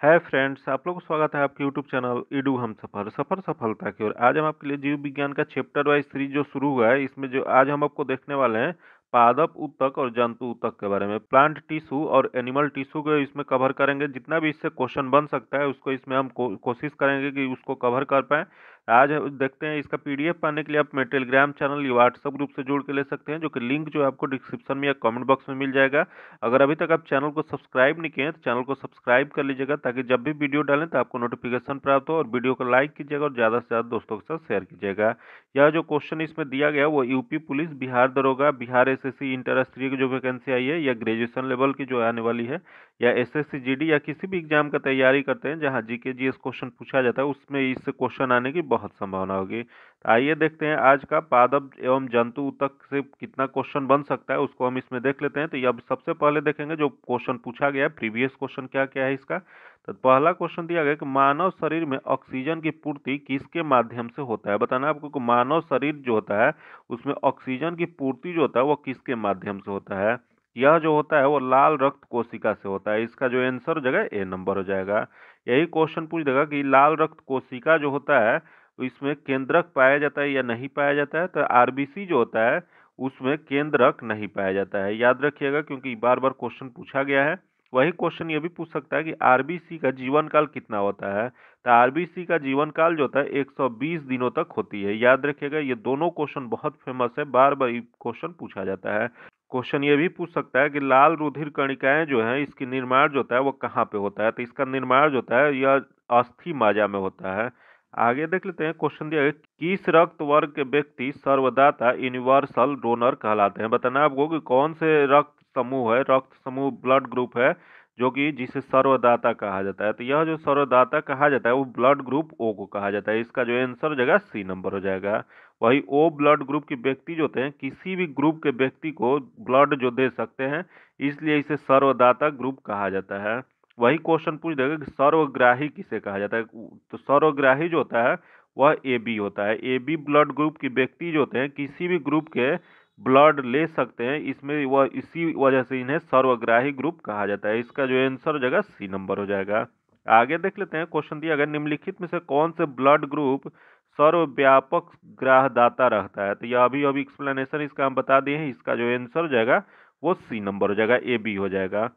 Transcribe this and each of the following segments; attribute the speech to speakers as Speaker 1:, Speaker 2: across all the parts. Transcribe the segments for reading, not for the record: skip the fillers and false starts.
Speaker 1: Hi friends, आप लोगों को स्वागत है आपके यूट्यूब चैनल ईडू हम सफर सफर सफलता की ओर। आज हम आपके लिए जीव विज्ञान का चैप्टर वाइज सीरीज जो शुरू हुआ है, इसमें जो आज हम आपको देखने वाले हैं पादप ऊतक और जंतु ऊतक के बारे में। प्लांट टिश्यू और एनिमल टिश्यू को इसमें कवर करेंगे। जितना भी इससे क्वेश्चन बन सकता है उसको इसमें हम कोशिश करेंगे कि उसको कवर कर पाएं। आज देखते हैं इसका पीडीएफ पाने के लिए आप मेरे टेलीग्राम चैनल या व्हाट्सएप ग्रुप से जोड़ के ले सकते हैं, जो कि लिंक जो है आपको डिस्क्रिप्शन में या कमेंट बॉक्स में मिल जाएगा। अगर अभी तक आप चैनल को सब्सक्राइब नहीं किए हैं तो चैनल को सब्सक्राइब कर लीजिएगा, ताकि जब भी वीडियो डालें तो आपको नोटिफिकेशन प्राप्त हो। और वीडियो को लाइक कीजिएगा और ज़्यादा से ज़्यादा दोस्तों के साथ शेयर कीजिएगा। यह जो क्वेश्चन इसमें दिया गया वो यूपी पुलिस, बिहार दरोगा, बिहार एसएससी इंटर स्तरीय की जो वैकेंसी आई है या ग्रेजुएशन लेवल की जो आने वाली है, या एसएससी जीडी या किसी भी एग्जाम का तैयारी करते हैं जहां जीके जीएस क्वेश्चन पूछा जाता है, उसमें इस क्वेश्चन आने की बहुत संभावना होगी। तो आइए देखते हैं आज का पादप एवं जंतु ऊतक से कितना क्वेश्चन बन सकता है, उसको हम इसमें देख लेते हैं। तो ये अब सबसे पहले देखेंगे जो क्वेश्चन पूछा गया है, प्रीवियस क्वेश्चन क्या क्या है इसका। तो पहला क्वेश्चन दिया गया कि मानव शरीर में ऑक्सीजन की पूर्ति किसके माध्यम से होता है। बताना आपको कि मानव शरीर जो होता है उसमें ऑक्सीजन की पूर्ति जो होता है वो किसके माध्यम से होता है। यह जो होता है वो लाल रक्त कोशिका से होता है। इसका जो आंसर हो जाएगा ए नंबर हो जाएगा। यही क्वेश्चन पूछ देगा कि लाल रक्त कोशिका जो होता है तो इसमें केंद्रक पाया जाता है या नहीं पाया जाता है। तो आरबीसी जो होता है उसमें केंद्रक नहीं पाया जाता है, याद रखिएगा, क्योंकि बार बार क्वेश्चन पूछा गया है। वही क्वेश्चन ये भी पूछ सकता है कि आरबीसी का जीवन काल कितना होता है। तो आरबीसी का जीवन काल जो होता है 120 दिनों तक होती है, याद रखिएगा। ये दोनों क्वेश्चन बहुत फेमस है, बार बार ये क्वेश्चन पूछा जाता है। क्वेश्चन ये भी पूछ सकता है कि लाल रुधिर कणिकाएं जो है इसकी निर्माण जो होता है वो कहाँ पे होता है। तो इसका निर्माण जो होता है यह अस्थि मज्जा में होता है। आगे देख लेते हैं। क्वेश्चन दिया है किस रक्त वर्ग के व्यक्ति सर्वदाता यूनिवर्सल डोनर कहलाते हैं। बताना आपको कि कौन से रक्त समूह है, रक्त समूह ब्लड ग्रुप है जो कि जिसे सर्वदाता कहा जाता है। तो यह जो सर्वदाता कहा जाता है वो ब्लड ग्रुप ओ को कहा जाता है। इसका जो आंसर हो जाएगा सी नंबर हो जाएगा। वही ओ ब्लड ग्रुप के व्यक्ति जो होते हैं किसी भी ग्रुप के व्यक्ति को ब्लड जो दे सकते हैं, इसलिए इसे सर्वदाता ग्रुप कहा जाता है। वही क्वेश्चन पूछ देगा कि सर्वग्राही किसे कहा जाता है। तो सर्वग्राही जो होता है वह ए बी होता है। ए बी ब्लड ग्रुप के व्यक्ति जो होते हैं किसी भी ग्रुप के ब्लड ले सकते हैं, इसमें वह इसी वजह से इन्हें सर्वग्राही ग्रुप कहा जाता है। इसका जो आंसर हो जाएगा सी नंबर हो जाएगा। आगे देख लेते हैं। क्वेश्चन दिया गया निम्नलिखित में से कौन से ब्लड ग्रुप सर्वव्यापक ग्राहदाता रहता है। तो यह अभी अभी एक्सप्लेनेशन इसका हम बता दिए हैं। इसका जो आंसर हो जाएगा वो सी नंबर हो जाएगा, ए बी हो जाएगा।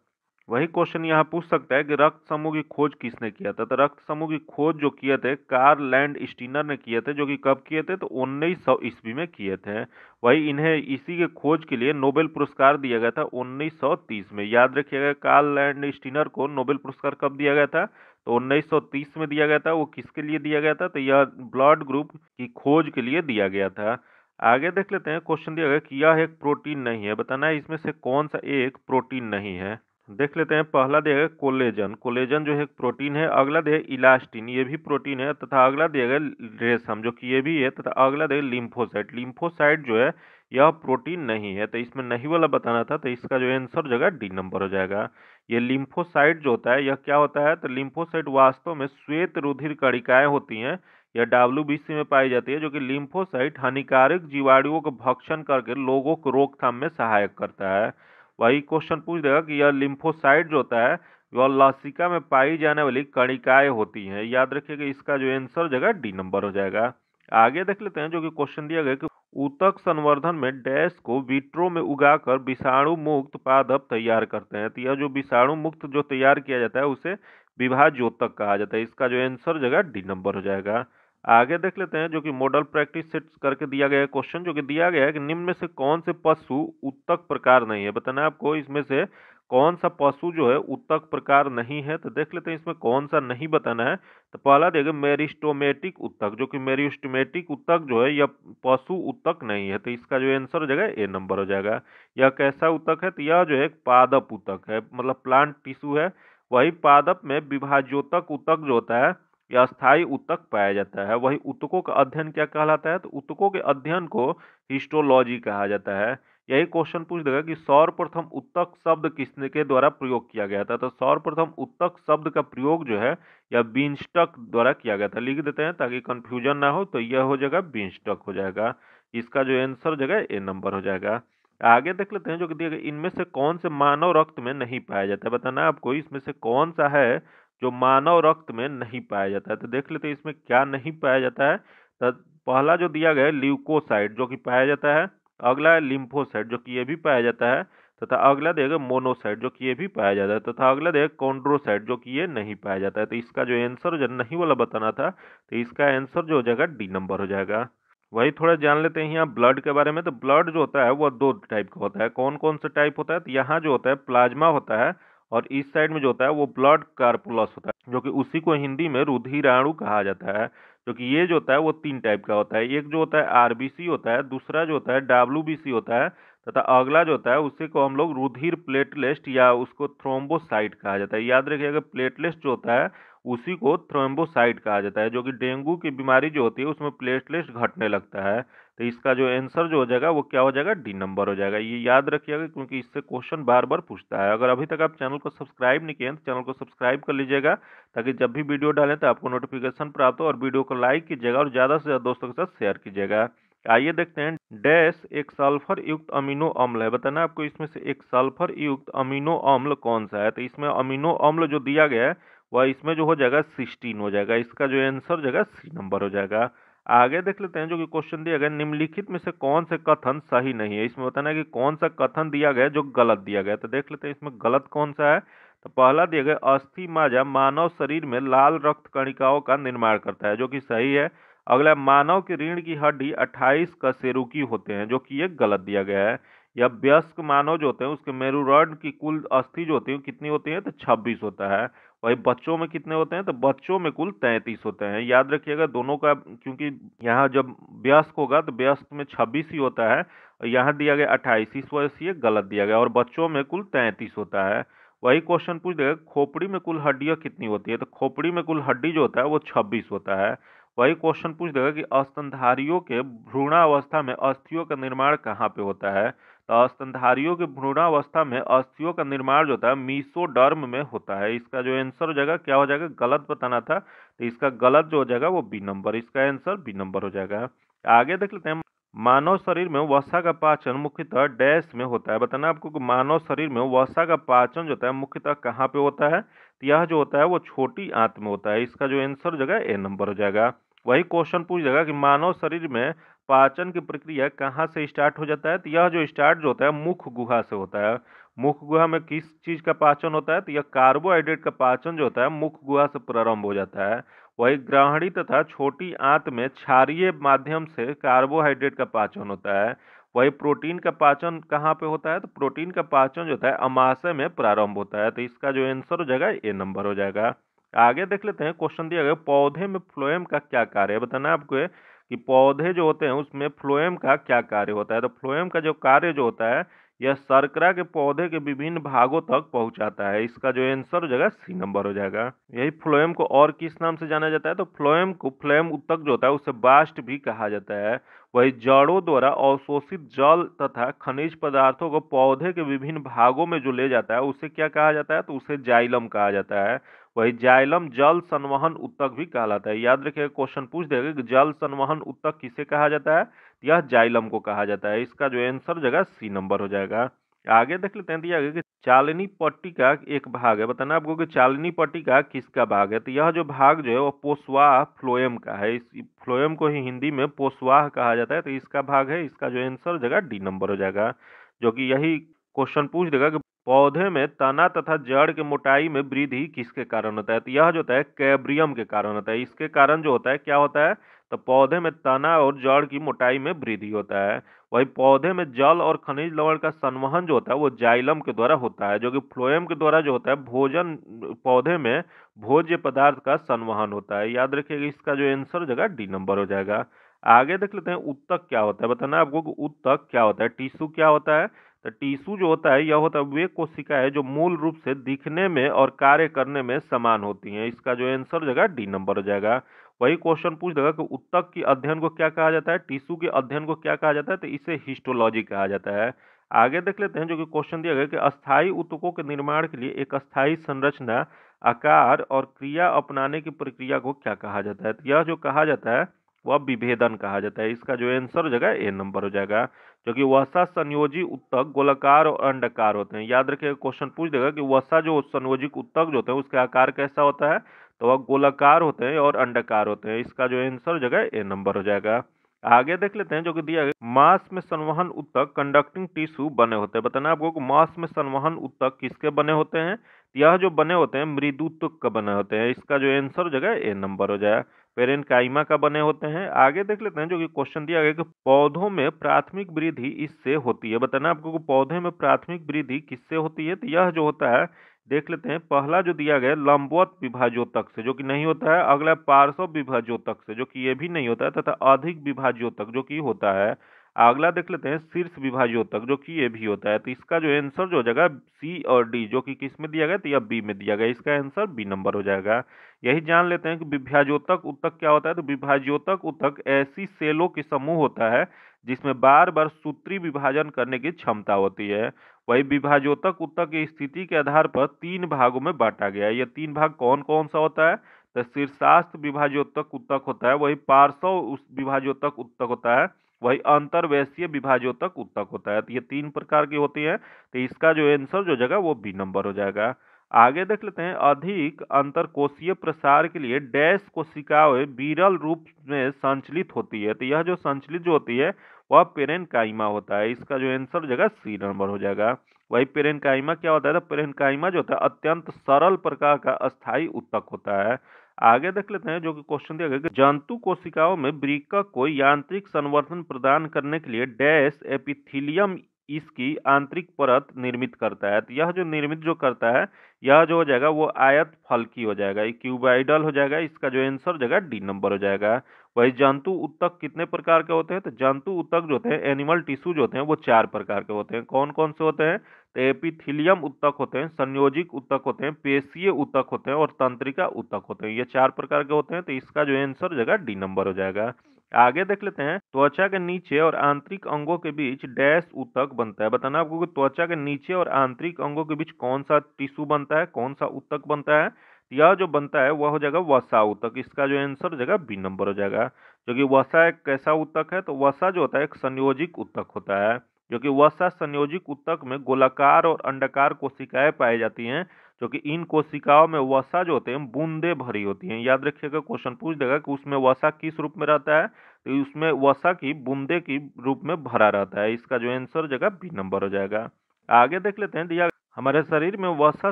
Speaker 1: वही क्वेश्चन यहाँ पूछ सकता है कि रक्त समूह की खोज किसने किया था। तो रक्त समूह की खोज जो किए थे कार्ल लैंड स्टीनर ने किए थे, जो कि कब किए थे तो 1900 ईस्वी में किए थे। वही इन्हें इसी के खोज के लिए नोबेल पुरस्कार दिया गया था 1930 में। याद रखिएगा कार्ल लैंड स्टीनर को नोबेल पुरस्कार कब दिया गया था तो 1930 में दिया गया था। वो किसके लिए दिया गया था तो यह ब्लड ग्रुप की खोज के लिए दिया गया था। आगे देख लेते हैं। क्वेश्चन दिया गया कि यह एक प्रोटीन नहीं है। बताना है इसमें से कौन सा एक प्रोटीन नहीं है। देख लेते हैं। पहला दिया गया कोलेजन। कोलेजन जो है एक प्रोटीन है। अगला दिया इलास्टिन, ये भी प्रोटीन है। तथा अगला दिया गया रेशम, जो कि ये भी है। तथा अगला दिया लिम्फोसाइट। लिम्फोसाइट जो है यह प्रोटीन नहीं है। तो इसमें नहीं वाला बताना था। तो इसका जो आंसर हो जाएगा डी नंबर हो जाएगा। ये लिम्फोसाइट जो होता है यह क्या होता है तो लिम्फोसाइट वास्तव में श्वेत रुधिर कणिकाएं होती हैं। यह डब्ल्यूबीसी में पाई जाती है, जो कि लिम्फोसाइट हानिकारक जीवाणुओं का भक्षण करके लोगों को रोकथाम में सहायक करता है। वही क्वेश्चन पूछ देगा कि यह लिम्फोसाइट जो होता है वह लसिका में पाई जाने वाली कणिकाएं होती हैं। याद रखिएगा। इसका जो आंसर हो जाएगा डी नंबर हो जाएगा। आगे देख लेते हैं। जो कि क्वेश्चन दिया गया कि ऊतक संवर्धन में डैश को विट्रो में उगाकर विषाणु मुक्त पादप तैयार करते हैं। तो यह जो विषाणु मुक्त जो तैयार किया जाता है उसे विभाज्योतक कहा जाता है। इसका जो आंसर हो जाएगा डी नंबर हो जाएगा। आगे देख लेते हैं। जो कि मॉडल प्रैक्टिस सेट करके दिया गया है क्वेश्चन, जो कि दिया गया है कि निम्न में से कौन से पशु ऊतक प्रकार नहीं है। बताना आपको इसमें से कौन सा पशु जो है ऊतक प्रकार नहीं है। तो देख लेते हैं इसमें कौन सा नहीं बताना है। तो पहला देगा मेरिस्टोमेटिक ऊतक, जो कि मेरिस्टोमेटिक ऊतक जो है यह पशु ऊतक नहीं है। तो इसका जो आंसर हो जाएगा ए नंबर हो जाएगा। यह कैसा ऊतक है तो यह जो है एक पादप ऊतक है, मतलब प्लांट टिश्यू है। वही पादप में विभाज्योतक ऊतक जो होता है या स्थायी ऊतक पाया जाता है। वही ऊतकों का अध्ययन क्या कहलाता है तो ऊतकों के अध्ययन को हिस्टोलॉजी कहा जाता है। यही क्वेश्चन पूछ देगा कि सर्वप्रथम ऊतक शब्द किसने के द्वारा प्रयोग किया गया था। तो सर्वप्रथम ऊतक शब्द का प्रयोग जो है या बिंस्टक द्वारा किया गया था। लिख देते हैं ताकि कंफ्यूजन ना हो। तो यह हो जाएगा बिंस्टक हो जाएगा। इसका जो आंसर हो जाएगा ए नंबर हो जाएगा। आगे देख लेते हैं। जो कि दिया गया इनमें से कौन से मानव रक्त में नहीं पाया जाता है। बताना आपको इसमें से कौन सा है जो मानव रक्त में नहीं पाया जाता है। तो देख लेते हैं इसमें क्या नहीं पाया जाता है। तो पहला जो दिया गया है ल्यूकोसाइट जो कि पाया जाता है, अगला है लिम्फोसाइट जो कि ये भी पाया जाता है, तथा अगला देगा मोनोसाइट जो कि ये भी पाया जाता है, तथा अगला देगा कॉन्ड्रोसाइट जो कि ये नहीं पाया जाता है। तो इसका जो आंसर जो नहीं वाला बताना था, तो इसका आंसर जो हो जाएगा डी नंबर हो जाएगा। वही थोड़ा जान लेते हैं यहाँ ब्लड के बारे में। तो ब्लड जो होता है वो दो टाइप का होता है। कौन कौन सा टाइप होता है? तो यहाँ जो होता है प्लाज्मा होता है, और इस साइड में जो होता है वो ब्लड कार्पुलस होता है, जो कि उसी को हिंदी में रुधिराणु कहा जाता है। जो कि ये जो होता है वो तीन टाइप का होता है। एक जो होता है आरबीसी होता है, दूसरा जो होता है डब्ल्यूबीसी होता है, तथा अगला जो होता है उसी को हम लोग रुधिर प्लेटलेट या उसको थ्रोम्बोसाइट कहा जाता है। याद रखिएगा प्लेटलेट जो होता है उसी को थ्रोम्बोसाइट कहा जाता है, जो कि डेंगू की बीमारी जो होती है उसमें प्लेटलेट्स घटने लगता है। तो इसका जो आंसर जो हो जाएगा वो क्या हो जाएगा? डी नंबर हो जाएगा। ये याद रखिएगा क्योंकि इससे क्वेश्चन बार बार पूछता है। अगर अभी तक आप चैनल को सब्सक्राइब नहीं किए हैं तो चैनल को सब्सक्राइब कर लीजिएगा, ताकि जब भी वीडियो डालें तो आपको नोटिफिकेशन प्राप्त हो। और वीडियो को लाइक कीजिएगा और ज़्यादा से ज़्यादा दोस्तों के साथ शेयर कीजिएगा। आइए देखते हैं डैश एक सल्फर युक्त अमीनो अम्ल है। बताना आपको इसमें से एक सल्फर युक्त अमीनो अम्ल कौन सा है। तो इसमें अमीनो अम्ल जो दिया गया है वह इसमें जो हो जाएगा 16 हो जाएगा। इसका जो आंसर हो जाएगा सी नंबर हो जाएगा। आगे देख लेते हैं जो कि क्वेश्चन दिया गया निम्नलिखित में से कौन से कथन सही नहीं है। इसमें बताना है कि कौन सा कथन दिया गया जो गलत दिया गया। तो देख लेते हैं इसमें गलत कौन सा है। तो पहला दिया गया अस्थि मज्जा मानव शरीर में लाल रक्त कणिकाओं का निर्माण करता है, जो कि सही है। अगला मानव की रीढ़ की हड्डी 28 कशेरुकी होते हैं, जो कि ये गलत दिया गया है। या वयस्क मानव जो होते हैं उसके मेरुदंड की कुल अस्थि जो होती है कितनी होती है? तो 26 होता है। वही बच्चों में कितने होते हैं? तो बच्चों में कुल 33 होते हैं। याद रखिएगा दोनों का, क्योंकि यहाँ जब वयस्क होगा तो वयस्क में 26 ही होता है, और यहाँ दिया गया 28, इस वजह से ये गलत दिया गया। और बच्चों में कुल 33 होता है। वही क्वेश्चन पूछ देगा खोपड़ी में कुल हड्डियां कितनी होती है। तो खोपड़ी में कुल हड्डी जो होता है वो 26 होता है। वही क्वेश्चन पूछ देगा कि स्तनधारियों के भ्रूणावस्था में अस्थियों का निर्माण कहाँ पे होता है। तो स्तनधारियों के भ्रूणावस्था में अस्थियों का निर्माण जो होता है मीसोडर्म में होता है। इसका जो आंसर हो जाएगा क्या हो जाएगा? गलत बताना था, तो इसका गलत जो हो जाएगा वो बी नंबर। इसका आंसर बी नंबर हो जाएगा। आगे देख लेते हैं मानव शरीर में वसा का पाचन मुख्यतः डैश में होता है। बताना आपको कि मानव शरीर में वसा का पाचन जो होता है मुख्यतः कहाँ पे होता है। तो यह जो होता है वो छोटी आंत में होता है। इसका जो आंसर हो जाएगा ए नंबर हो जाएगा। वही क्वेश्चन पूछ जाएगा कि मानव शरीर में पाचन की प्रक्रिया कहाँ से स्टार्ट हो जाता है। तो यह जो स्टार्ट जो होता है मुख गुहा से होता है। मुख गुहा में किस चीज का पाचन होता है? तो यह कार्बोहाइड्रेट का पाचन जो होता है मुख गुहा से प्रारंभ हो जाता है। वही ग्राहणी तथा छोटी आंत में क्षारीय माध्यम से कार्बोहाइड्रेट का पाचन होता है। वही प्रोटीन का पाचन कहाँ पे होता है? तो प्रोटीन का पाचन जो होता है अमाशय में प्रारंभ होता है। तो इसका जो आंसर हो जाएगा ए नंबर हो जाएगा। आगे देख लेते हैं क्वेश्चन दिया गया पौधे में फ्लोएम का क्या कार्य है। बताना आपको कि पौधे जो होते हैं उसमें फ्लोएम का क्या कार्य होता है। तो फ्लोएम का जो कार्य जो होता है यह शर्करा के पौधे के विभिन्न भागों तक पहुंचाता है। इसका जो आंसर हो जाएगा सी नंबर हो जाएगा। यही फ्लोएम को और किस नाम से जाना जाता है? तो फ्लोएम को फ्लोएम उत्तक जो होता है उसे बास्ट भी कहा जाता है। वही जड़ों द्वारा अवशोषित जल तथा खनिज पदार्थों को पौधे के विभिन्न भागों में जो ले जाता है उसे क्या कहा जाता है? तो उसे जाइलम कहा जाता है। वही जाइलम जल संवहन उत्तक भी कहलाता है। याद रखिएगा क्वेश्चन पूछ देगा कि जल संवहन उत्तक किसे कहा जाता है। यह जाइलम को कहा जाता है। इसका जो आंसर हो जाएगा सी नंबर हो जाएगा। आगे देख लेते हैं दिया गया कि चालनी पट्टी का एक भाग है। बताना आपको कि चालनी पट्टी का किसका भाग है। तो यह जो भाग जो है वो पोस्वाह फ्लोएम का है। इस फ्लोएम को ही हिंदी में पोस्वाह कहा जाता है। तो इसका भाग है। इसका जो आंसर हो जाएगा डी नंबर हो जाएगा। जो कि यही क्वेश्चन पूछ देगा कि पौधे में तना तथा जड़ के मोटाई में वृद्धि किसके कारण होता है। तो यह जो होता है कैब्रियम के कारण होता है। इसके कारण जो होता है क्या होता है? तो पौधे में तना और जड़ की मोटाई में वृद्धि होता है। वही पौधे में जल और खनिज लवण का संवहन जो होता है वो जाइलम के द्वारा होता है। जो कि फ्लोएम के द्वारा जो होता है भोजन पौधे में भोज्य पदार्थ का संवहन होता है। याद रखिएगा इसका जो आंसर हो जाएगा डी नंबर हो जाएगा। आगे देख लेते हैं उत्तक क्या होता है। बताना आपको कि उत्तक क्या होता है। टिश्यू क्या होता है। तो टिश्यू जो होता है यह होता है वे कोशिकाएं जो मूल रूप से दिखने में और कार्य करने में समान होती हैं। इसका जो आंसर हो जाएगा डी नंबर हो जाएगा। वही क्वेश्चन पूछ देगा कि उत्तक के अध्ययन को क्या कहा जाता है। टिश्यू के अध्ययन को क्या कहा जाता है। तो इसे हिस्टोलॉजी कहा जाता है। आगे देख लेते हैं जो कि क्वेश्चन दिया गया कि अस्थायी उत्तकों के निर्माण के लिए एक अस्थायी संरचना आकार और क्रिया अपनाने की प्रक्रिया को क्या कहा जाता है। तो यह जो कहा जाता है वह विभेदन कहा जाता है। इसका जो आंसर हो जाएगा ए नंबर हो जाएगा। जो कि वसा संयोजी उत्तक गोलाकार और अंडाकार होते हैं। याद रखिएगा, क्वेश्चन पूछ देगा कि वसा जो संयोजी उत्तक जो होते हैं उसका आकार कैसा होता है, तो वह गोलाकार होते हैं और अंडाकार होते हैं। इसका जो आंसर हो जाएगा ए नंबर हो जाएगा। आगे देख लेते हैं जो कि दिया गया, मांस में संवहन उत्तक कंडक्टिंग टिश्यू बने होते हैं। बताना आपको मांस में संवहन उत्तक किसके बने होते हैं, यह जो बने होते हैं मृदुत्वक का बने होते हैं। इसका जो आंसर हो जाएगा ए नंबर हो जाएगा। पेरेनकाइमा का बने होते हैं। आगे देख लेते हैं जो कि क्वेश्चन दिया गया कि पौधों में प्राथमिक वृद्धि इससे होती है। बताना आपको पौधे में प्राथमिक वृद्धि किससे होती है, तो यह जो होता है देख लेते हैं। पहला जो दिया गया लंबवत विभाज्योतक से, जो कि नहीं होता है। अगला पार्श्व विभाज्योतक से, जो कि ये भी नहीं होता है, तथा अधिक विभाज्योतक जो कि होता है। अगला देख लेते हैं शीर्ष विभाज्योतक, जो कि ये भी होता है। तो इसका जो आंसर जो हो जाएगा सी और डी, जो कि किस में दिया गया, तो यह बी में दिया गया। इसका आंसर बी नंबर हो जाएगा। यही जान लेते हैं कि विभाज्योतक उत्तक क्या होता है। तो विभाज्योतक उत्तक ऐसी सेलों के समूह होता है जिसमें बार बार सूत्री विभाजन करने की क्षमता होती है। वही विभाज्योतक उत्तक की स्थिति के आधार पर 3 भागों में बांटा गया है। ये 3 भाग कौन कौन सा होता है, तो शीर्षास्थ विभाज्योतक उत्तक होता है, वही पार्श्व विभाज्योतक उत्तक होता है, वही अंतर्वैशीय विभाज्योतक उत्तक होता है। तो ये 3 प्रकार की होती है। तो इसका जो आंसर जो जगह वो बी नंबर हो जाएगा। आगे देख लेते हैं, अधिक अंतरकोशीय प्रसार के लिए डैश कोशिकाएं विरल रूप में संचलित होती है। तो यह जो संचलित जो होती है वह पेरेनकाइमा होता है। इसका जो आंसर जगह सी नंबर हो जाएगा। वही पेरेनकाइमा क्या होता है, तो पेरेनकाइमा जो होता है अत्यंत सरल प्रकार का अस्थायी उत्तक होता है। आगे देख लेते हैं जो कि क्वेश्चन दिया गया कि जंतु कोशिकाओं में वृक्क को यांत्रिक संवर्धन प्रदान करने के लिए डैश एपिथीलियम इसकी आंतरिक परत निर्मित करता है। तो यह जो निर्मित जो करता है, यह जो हो जाएगा वो आयत फलकी हो जाएगा, ये क्यूबाइडल हो जाएगा। इसका जो आंसर हो जाएगा डी नंबर हो जाएगा। वही जंतु उत्तक कितने प्रकार के होते हैं, तो जंतु उत्तक जो होते हैं एनिमल टिश्यू जो होते हैं वो 4 प्रकार के होते हैं। कौन कौन से होते हैं, तो एपिथीलियम उत्तक होते हैं, संयोजिक उत्तक होते हैं, पेशीय उत्तक होते हैं और तंत्रिका उत्तक होते हैं। ये 4 प्रकार के होते हैं। तो इसका जो आंसर हो जाएगा डी नंबर हो जाएगा। आगे देख लेते हैं, त्वचा के नीचे और आंतरिक अंगों के बीच डैश उत्तक बनता है। बताना आपको कि त्वचा के नीचे और आंतरिक अंगों के बीच कौन सा टिश्यू बनता है, कौन सा उत्तक बनता है। यह जो बनता है वह हो जाएगा वसा उत्तक। इसका जो आंसर हो जाएगा बी नंबर हो जाएगा। जो कि वसा एक कैसा उत्तक है, तो वसा जो होता है एक संयोजिक उत्तक होता है। जो कि वसा संयोजिक उत्तक में गोलाकार और अंडाकार कोशिकाएं पाई जाती हैं। जो कि इन कोशिकाओं में वसा जो होते हैं बूंदे भरी होती हैं। याद रखिएगा, क्वेश्चन पूछ देगा कि उसमें वसा किस रूप में रहता है, तो उसमें वसा की बूंदे की रूप में भरा रहता है। इसका जो आंसर जगह बी नंबर हो जाएगा। आगे देख लेते हैं, दिया हमारे शरीर में वसा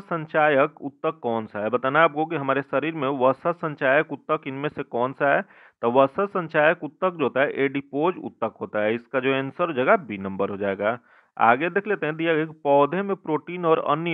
Speaker 1: संचायक उत्तक कौन सा है। बताना आपको कि हमारे शरीर में वसा संचायक उत्तक इनमें से कौन सा है, तो वसा संचायक उत्तक जो होता है एडिपोज उत्तक होता है। इसका जो आंसर जगह बी नंबर हो जाएगा। आगे देख लेते हैं, दिया गया कि पौधे में प्रोटीन और अन्य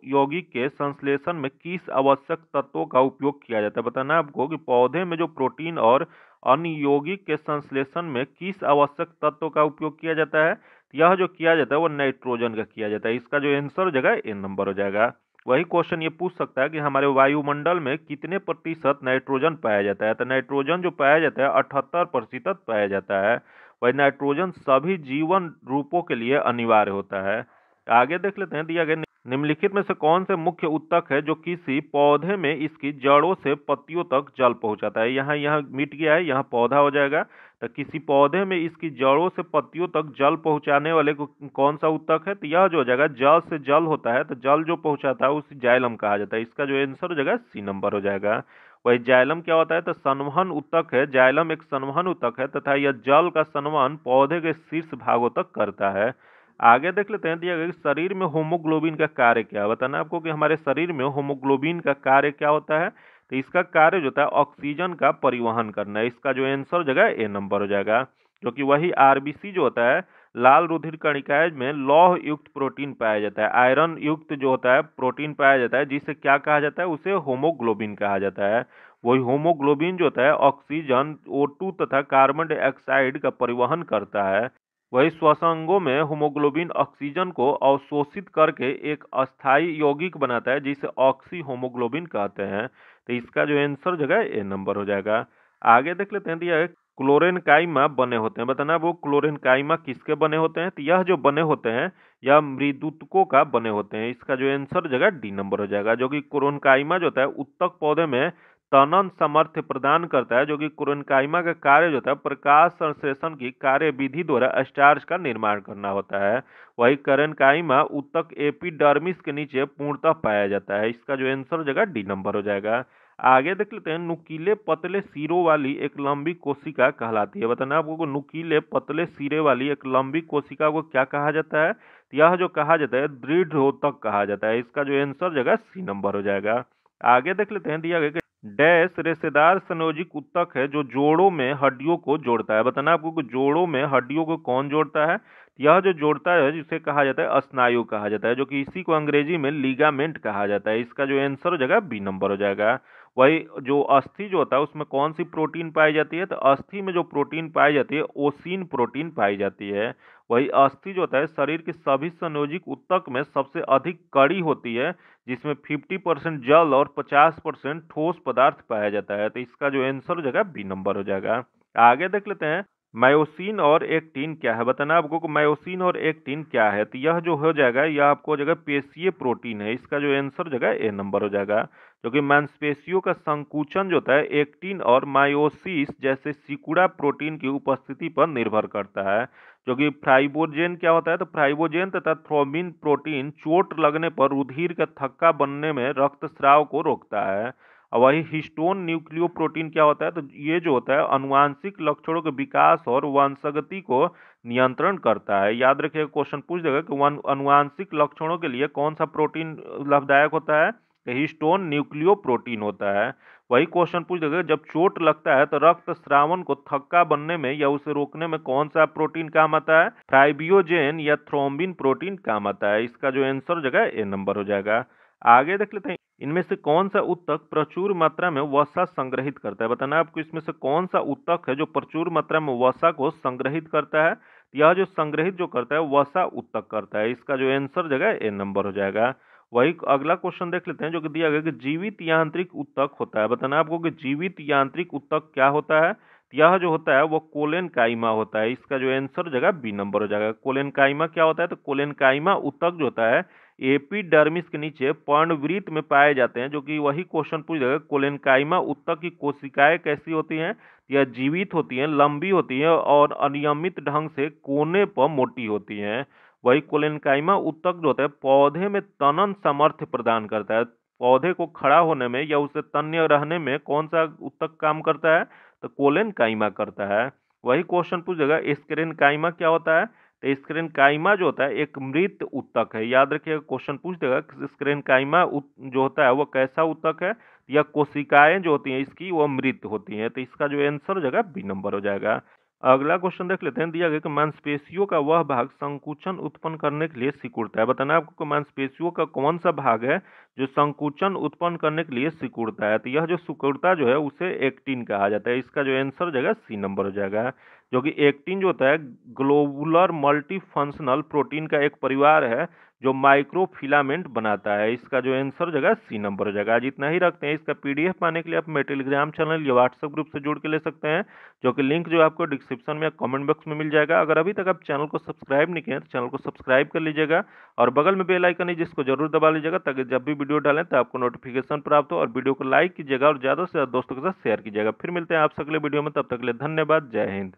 Speaker 1: यौगिक के संश्लेषण में किस आवश्यक तत्वों का उपयोग किया जाता है। बताना आपको कि पौधे में जो प्रोटीन और अन्य यौगिक के संश्लेषण में किस आवश्यक तत्व का उपयोग किया जाता है। यह जो किया जाता है वो नाइट्रोजन का किया जाता है। इसका जो आंसर हो जाएगा ए नंबर हो जाएगा। वही क्वेश्चन ये पूछ सकता है कि हमारे वायुमंडल में कितने प्रतिशत नाइट्रोजन पाया जाता है। तो नाइट्रोजन जो पाया जाता है 78% पाया जाता है। वही नाइट्रोजन सभी जीवन रूपों के लिए अनिवार्य होता है। आगे देख लेते हैं, दिया गया निम्नलिखित में से कौन से मुख्य उत्तक है जो किसी पौधे में इसकी जड़ों से पत्तियों तक जल पहुंचाता है। यहाँ यहाँ मिट गया है, यहाँ पौधा हो जाएगा। तो किसी पौधे में इसकी जड़ों से पत्तियों तक जल पहुंचाने वाले को कौन सा उत्तक है, तो यह जो हो जाएगा जल से जल होता है। तो जल जो पहुंचाता है उसे जाइलम कहा जाता है। इसका जो आंसर हो जाएगा सी नंबर हो जाएगा। वही जाइलम क्या होता है, तो संवहन उत्तक है। जाइलम एक संवहन उत्तक है तथा यह जल का संवहन पौधे के शीर्ष भागों तक करता है। आगे देख लेते हैं, दिया गया कि शरीर में होमोग्लोबिन का कार्य क्या है। बताना आपको कि हमारे शरीर में होमोग्लोबिन का कार्य क्या होता है, तो इसका कार्य जो होता है ऑक्सीजन का परिवहन करना है। इसका जो आंसर जगह ए नंबर हो जाएगा। जो कि वही आरबीसी जो होता है लाल रुधिर कणिकाएं में लौह युक्त प्रोटीन पाया जाता है, आयरन युक्त जो होता है प्रोटीन पाया जाता है, जिसे क्या कहा जाता है, उसे होमोग्लोबिन कहा जाता है। वही होमोग्लोबिन जो होता है ऑक्सीजन O2 तथा कार्बन डाइऑक्साइड का परिवहन करता है। वही श्वसनांगों में होमोग्लोबिन ऑक्सीजन को अवशोषित करके एक अस्थायी यौगिक बनाता है जिसे ऑक्सी होमोग्लोबिन कहते हैं। तो इसका जो आंसर जगह ए नंबर हो जाएगा। आगे देख लेते हैं, दिया क्लोरेनकाइमा बने होते हैं। बताना वो क्लोरेनकाइमा किसके बने होते हैं, तो यह जो बने होते हैं यह मृदुतकों का बने होते हैं। इसका जो आंसर जगह डी नंबर हो जाएगा। जो कि क्लोरेनकाइमा जो होता है उत्तक पौधे में तनन सामर्थ्य प्रदान करता है, जो कि कोरेनकाइमा का कार्य जो होता है प्रकाश संश्लेषण की कार्य विधि द्वारा स्टार्च का निर्माण करना होता है। वही कोरेनकाइमा ऊतक एपिडर्मिस के नीचे पूर्णतः पाया जाता है। इसका जो आंसर हो जाएगा डी नंबर हो जाएगा। आगे देख लेते हैं, नुकीले पतले सिरों वाली एक लंबी कोशिका कहलाती है। बताना आपको, नुकीले पतले सिरे वाली एक लंबी कोशिका को क्या कहा जाता है? यह जो कहा जाता है दृढ़ोतक कहा जाता है। इसका जो आंसर हो जाएगा सी नंबर हो जाएगा। आगे देख लेते हैं, दिया गया डैश रेशेदार संयोजिक ऊतक है जो जोड़ों में हड्डियों को जोड़ता है। बताना आपको कि जोड़ों में हड्डियों को कौन जोड़ता है? यह जो जोड़ता है जिसे कहा जाता है स्नायु कहा जाता है, जो कि इसी को अंग्रेजी में लिगामेंट कहा जाता है। इसका जो आंसर हो जाएगा बी नंबर हो जाएगा। वही जो अस्थि जो होता है उसमें कौन सी प्रोटीन पाई जाती है? तो अस्थि में जो प्रोटीन पाई जाती है ओसिन प्रोटीन पाई जाती है। वही अस्थि जो होता है शरीर के सभी संयोजिक ऊतक में सबसे अधिक कड़ी होती है, जिसमें 50% जल और 50% ठोस पदार्थ पाया जाता है। तो इसका जो आंसर हो जाएगा बी नंबर हो जाएगा। आगे देख लेते हैं, मायोसिन और एक्टिन क्या है? बताना आपको को मायोसिन और एक्टिन क्या है? तो यह जो हो जाएगा यह आपको हो जाएगा पेशीय प्रोटीन है। इसका जो आंसर हो जाएगा ए नंबर हो जाएगा, जो कि मांसपेशियों का संकुचन जो होता है एक्टिन और मायोसिस जैसे सिकुड़ा प्रोटीन की उपस्थिति पर निर्भर करता है। जो कि फाइब्रोजेन क्या होता है? तो फाइब्रोजेन तथा थ्रोम्बिन प्रोटीन चोट लगने पर रुधिर का थक्का बनने में रक्तस्राव को रोकता है। और वही हिस्टोन न्यूक्लियोप्रोटीन क्या होता है? तो ये जो होता है अनुवांशिक लक्षणों के विकास और वंशगति को नियंत्रण करता है। याद रखिएगा, क्वेश्चन पूछ देगा कि अनुवांशिक लक्षणों के लिए कौन सा प्रोटीन लाभदायक होता है? हिस्टोन न्यूक्लियोप्रोटीन होता है। वही क्वेश्चन पूछ देगा, जब चोट लगता है तो रक्त स्रावन को थक्का बनने में या उसे रोकने में कौन सा प्रोटीन काम आता है? फाइब्रियोजेन या थ्रोम्बिन प्रोटीन काम आता है। इसका जो आंसर हो जाएगा ए नंबर हो जाएगा। आगे देख लेते हैं, इनमें से कौन सा ऊतक प्रचुर मात्रा में वसा संग्रहित करता है? बताना आपको इसमें से कौन सा ऊतक है जो प्रचुर मात्रा में वसा को संग्रहित करता है? यह जो संग्रहित जो करता है वसा ऊतक करता है। इसका जो आंसर जगह ए नंबर हो जाएगा। वही अगला क्वेश्चन देख लेते हैं, जो कि दिया गया कि जीवित यांत्रिक ऊतक होता है। बताना आपको कि जीवित यांत्रिक ऊतक क्या होता है? यह जो होता है वो कोलेनकाइमा होता है। इसका जो आंसर जगह बी नंबर हो जाएगा। कोलेनकाइमा क्या होता है? तो कोलेनकाइमा ऊतक जो होता है एपिडर्मिस के नीचे पर्णवृत्त में पाए जाते हैं। जो कि वही क्वेश्चन पूछ जाएगा, कोलेनकाइमा ऊतक की कोशिकाएं कैसी होती हैं? यह जीवित होती हैं, लंबी होती हैं और अनियमित ढंग से कोने पर मोटी होती हैं। वही कोलेनकाइमा ऊतक जो होता है पौधे में तनन सामर्थ्य प्रदान करता है। पौधे को खड़ा होने में या उसे तन्य रहने में कौन सा ऊतक काम करता है? तो कोलेनकाइमा करता है। वही क्वेश्चन पूछेगा, स्क्लेरेनकाइमा क्या होता है? तो स्क्लेरेनकाइमा जो होता है एक मृत ऊतक है। याद रखिएगा, क्वेश्चन पूछ देगा स्क्लेरेनकाइमा जो होता है वो कैसा ऊतक है? या कोशिकाएं जो होती हैं इसकी वो मृत होती हैं। तो इसका जो आंसर हो जाएगा बी नंबर हो जाएगा। अगला क्वेश्चन देख लेते हैं, दिया गया कि मांसपेशियों का वह भाग संकुचन उत्पन्न करने के लिए सिकुड़ता है। बताना आपको कि मांसपेशियों का कौन सा भाग है जो संकुचन उत्पन्न करने के लिए सिकुड़ता है? तो यह जो सिकुड़ता जो है उसे एक्टिन कहा जाता है। इसका जो आंसर हो जाएगा सी नंबर हो जाएगा, जो कि एक्टिन जो होता है ग्लोबुलर मल्टीफंक्शनल प्रोटीन का एक परिवार है जो माइक्रोफिलामेंट बनाता है। इसका जो आंसर हो जाएगा सी नंबर हो जाएगा। आज इतना ही रखते हैं। इसका पीडीएफ पाने के लिए आप मेरे टेलीग्राम चैनल या व्हाट्सएप ग्रुप से जुड़ के ले सकते हैं, जो कि लिंक जो आपको डिस्क्रिप्शन में या कमेंट बॉक्स में मिल जाएगा। अगर अभी तक आप चैनल को सब्सक्राइब नहीं किए तो चैनल को सब्सक्राइब कर लीजिएगा और बगल में बेल आइकन है जिसको जरूर दबा लीजिएगा, ताकि जब भी वीडियो डालें तो आपको नोटिफिकेशन प्राप्त हो। और वीडियो को लाइक कीजिएगा और ज़्यादा से ज़्यादा दोस्तों के साथ शेयर कीजिएगा। फिर मिलते हैं आपसे अगले वीडियो में, तब तक के लिए धन्यवाद। जय हिंद।